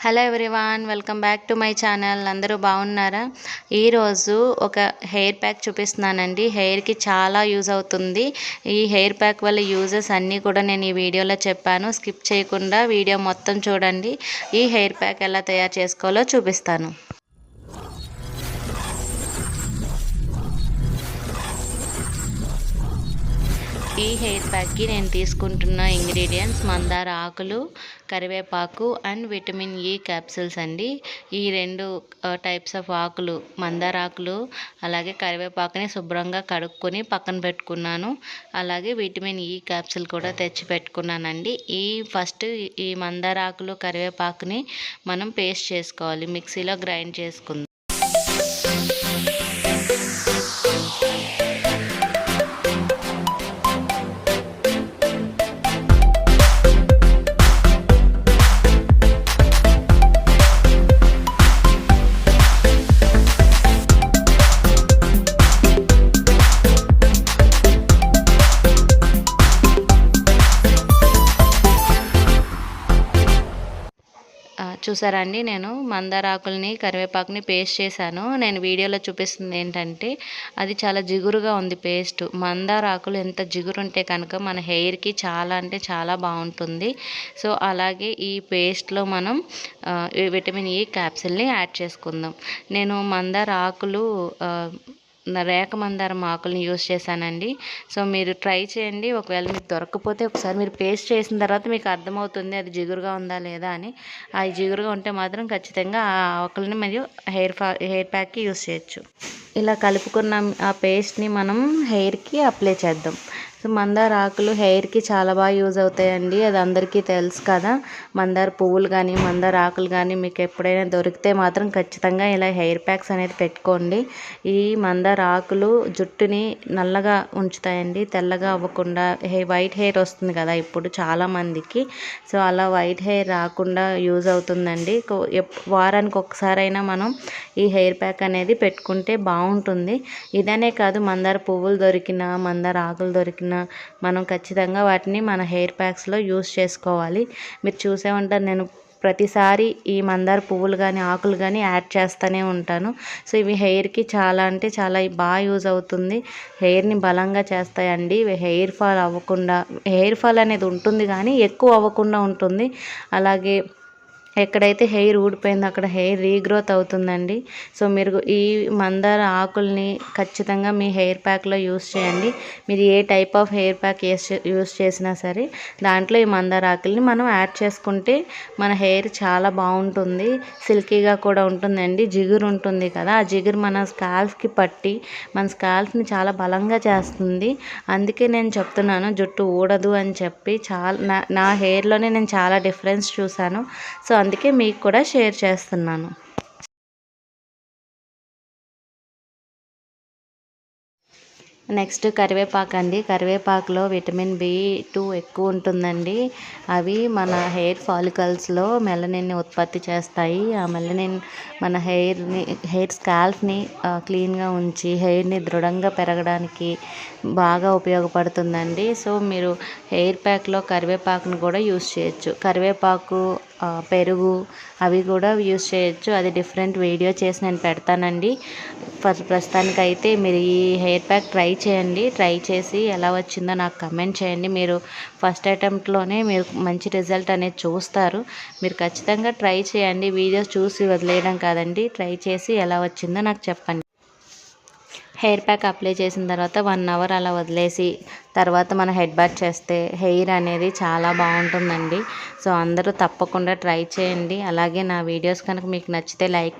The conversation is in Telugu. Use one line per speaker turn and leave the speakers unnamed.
Hello everyone, welcome back to my channel. అందరూ బాగున్నారా? ఈరోజు ఒక హెయిర్ ప్యాక్ చూపిస్తున్నానండి. హెయిర్కి చాలా యూజ్ అవుతుంది. ఈ హెయిర్ ప్యాక్ వల్ల యూజెస్ అన్నీ కూడా నేను ఈ వీడియోలో చెప్పాను. స్కిప్ చేయకుండా వీడియో మొత్తం చూడండి. ఈ హెయిర్ ప్యాక్ ఎలా తయారు చేసుకోవాలో చూపిస్తాను. ఈ హెయిర్ ప్యాక్కి నేను తీసుకుంటున్న ఇంగ్రీడియంట్స్ మందార ఆకులు, కరివేపాకు అండ్ విటమిన్ ఈ క్యాప్సిల్స్ అండి. ఈ రెండు టైప్స్ ఆఫ్ ఆకులు, మందార ఆకులు అలాగే కరివేపాకుని శుభ్రంగా కడుక్కొని పక్కన పెట్టుకున్నాను. అలాగే విటమిన్ ఈ క్యాప్సిల్ కూడా తెచ్చి పెట్టుకున్నానండి. ఫస్ట్ ఈ మందార ఆకులు, కరివేపాకుని మనం పేస్ట్ చేసుకోవాలి, మిక్సీలో గ్రైండ్ చేసుకుందాం. చూసారా అండి, నేను మందార ఆకుల్ని, కరివేపాకుని పేస్ట్ చేశాను. నేను వీడియోలో చూపిస్తుంది ఏంటంటే అది చాలా జిగురుగా ఉంది పేస్ట్. మందార ఆకులు ఎంత జిగురు ఉంటే కనుక మన హెయిర్కి చాలా అంటే చాలా బాగుంటుంది. సో అలాగే ఈ పేస్ట్లో మనం విటమిన్ ఈ క్యాప్సిల్ని యాడ్ చేసుకుందాం. నేను మందార ఆకులు రేఖ మందారం ఆకుల్ని యూస్ చేశానండి. సో మీరు ట్రై చేయండి. ఒకవేళ మీకు దొరకకపోతే ఒకసారి మీరు పేస్ట్ చేసిన తర్వాత మీకు అర్థమవుతుంది అది జిగురుగా ఉందా లేదా అని. అది జిగురుగా ఉంటే మాత్రం ఖచ్చితంగా ఆ ఆకుల్ని మరియు హెయిర్ ప్యాక్కి యూస్ చేయొచ్చు. ఇలా కలుపుకున్న ఆ పేస్ట్ని మనం హెయిర్కి అప్లై చేద్దాం. సో మందార ఆకులు హెయిర్కి చాలా బాగా యూజ్ అవుతాయండి. అది అందరికీ తెలుసు కదా. మందార పువ్వులు కానీ, మందార ఆకులు కానీ మీకు ఎప్పుడైనా దొరికితే మాత్రం ఖచ్చితంగా ఇలా హెయిర్ ప్యాక్స్ అనేది పెట్టుకోండి. ఈ మందార ఆకులు జుట్టుని నల్లగా ఉంచుతాయండి, తెల్లగా అవ్వకుండా. వైట్ హెయిర్ వస్తుంది కదా ఇప్పుడు చాలామందికి. సో అలా వైట్ హెయిర్ రాకుండా యూజ్ అవుతుందండి. వారానికి ఒకసారైనా మనం ఈ హెయిర్ ప్యాక్ అనేది పెట్టుకుంటే బాగుంటుంది. ఇదనే కాదు, మందార పువ్వులు దొరికినా, మందార ఆకులు దొరికినా మనం ఖచ్చితంగా వాటిని మన హెయిర్ ప్యాక్స్లో యూస్ చేసుకోవాలి. మీరు చూసే ఉంటారు, నేను ప్రతిసారి ఈ మందార పువ్వులు కానీ, ఆకులు కానీ యాడ్ చేస్తూనే ఉంటాను. సో ఇవి హెయిర్కి చాలా అంటే చాలా బాగా యూజ్ అవుతుంది. హెయిర్ని బలంగా చేస్తాయండి. హెయిర్ ఫాల్ అవ్వకుండా, హెయిర్ ఫాల్ అనేది ఉంటుంది కానీ ఎక్కువ అవ్వకుండా ఉంటుంది. అలాగే ఎక్కడైతే హెయిర్ ఊడిపోయిందో అక్కడ హెయిర్ రీగ్రోత్ అవుతుందండి. సో మీరు ఈ మందార ఆకుల్ని ఖచ్చితంగా మీ హెయిర్ ప్యాక్లో యూస్ చేయండి. మీరు ఏ type of hair pack use చేసినా సరే దాంట్లో ఈ మందార ఆకుల్ని మనం యాడ్ చేసుకుంటే మన హెయిర్ చాలా బాగుంటుంది. సిల్కీగా కూడా ఉంటుందండి. జిగురు ఉంటుంది కదా, ఆ జిగురు మన స్కాల్ఫ్కి పట్టి మన స్కాల్ఫ్ని చాలా బలంగా చేస్తుంది. అందుకే నేను చెప్తున్నాను జుట్టు ఊడదు అని చెప్పి. నా హెయిర్లోనే నేను చాలా డిఫరెన్స్ చూశాను. సో అందుకే మీకు కూడా షేర్ చేస్తున్నాను. నెక్స్ట్ కరివేపాకు అండి. కరివేపాకులో విటమిన్ B2 ఎక్కువ ఉంటుందండి. అవి మన హెయిర్ ఫాలికల్స్లో మెలనిన్ని ఉత్పత్తి చేస్తాయి. ఆ మెలనిన్ మన హెయిర్ స్కాల్ఫ్ని క్లీన్గా ఉంచి హెయిర్ని దృఢంగా పెరగడానికి బాగా ఉపయోగపడుతుందండి. సో మీరు హెయిర్ ప్యాక్లో కరివేపాకును కూడా యూస్ చేయొచ్చు. కరివేపాకు, పెరుగు అవి కూడా యూస్ చేయొచ్చు. అది డిఫరెంట్ వీడియో చేసి నేను పెడతానండి. ప్రస్తుతానికైతే మీరు ఈ హెయిర్ ప్యాక్ ట్రై చేయండి. ట్రై చేసి ఎలా వచ్చిందో నాకు కమెంట్ చేయండి. మీరు ఫస్ట్ అటెంప్ట్లోనే మీరు మంచి రిజల్ట్ అనేది చూస్తారు. మీరు ఖచ్చితంగా ట్రై చేయండి. వీడియోస్ చూసి వదిలేయడం కాదండి, ట్రై చేసి ఎలా వచ్చిందో నాకు చెప్పండి. హెయిర్ ప్యాక్ అప్లై చేసిన తర్వాత 1 అవర్ అలా వదిలేసి తర్వాత మన హెడ్ బాత్ చేస్తే హెయిర్ అనేది చాలా బాగుంటుందండి. సో అందరూ తప్పకుండా ట్రై చేయండి. అలాగే నా వీడియోస్ కనుక మీకు నచ్చితే లైక్